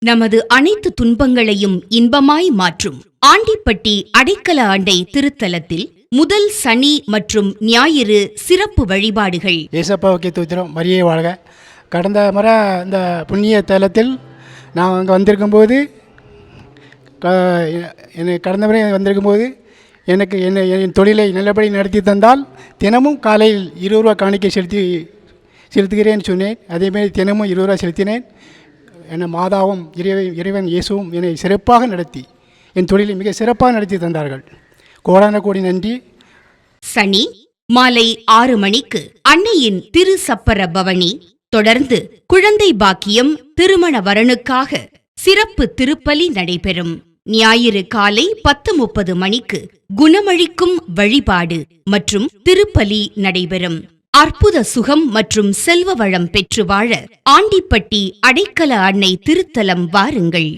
நமது அனைத்து துன்பங்களையும் இன்பமாய் மாற்றும் ஆண்டிப்பட்டி அடைக்கல ஆண்டை திருத்தலத்தில் முதல் சனி மற்றும் ஞாயிறு சிறப்பு வழிபாடுகள். ஏசப்பாவுக்கு தூத்திரம், மரியே வாழ்க. கடந்த முறை இந்த புண்ணிய தலத்தில் நான் அங்கே வந்திருக்கும்போது கடந்த முறை வந்திருக்கும்போது எனக்கு என் தொழிலை நல்லபடி நடத்தி தந்தால் தினமும் காலையில் 20 ரூபா காணிக்கை செலுத்துகிறேன்னு சொன்னேன். அதேமாதிரி தினமும் 20 ரூபா செலுத்தினேன். என்னை மாதாவும் இறைவன் இயேசுவும் என்னை சிறப்பாக நடத்தி என் தொழிலை மிக சிறப்பாக நடத்தி தந்தார்கள். கோடான கோடி நன்றி. சனி மாலை 6 மணிக்கு அன்னையின் திரு சப்பர பவனி, தொடர்ந்து குழந்தை பாக்கியம், திருமண வரனுக்காக சிறப்பு திருப்பலி நடைபெறும். ஞாயிறு காலை 10:30 மணிக்கு குணமளிக்கும் வழிபாடு மற்றும் திருப்பலி நடைபெறும். அற்புத சுகம் மற்றும் செல்வ வளம் பெற்று வாழ ஆண்டிப்பட்டி அடைக்கல அன்னை திருத்தலம் வாருங்கள்.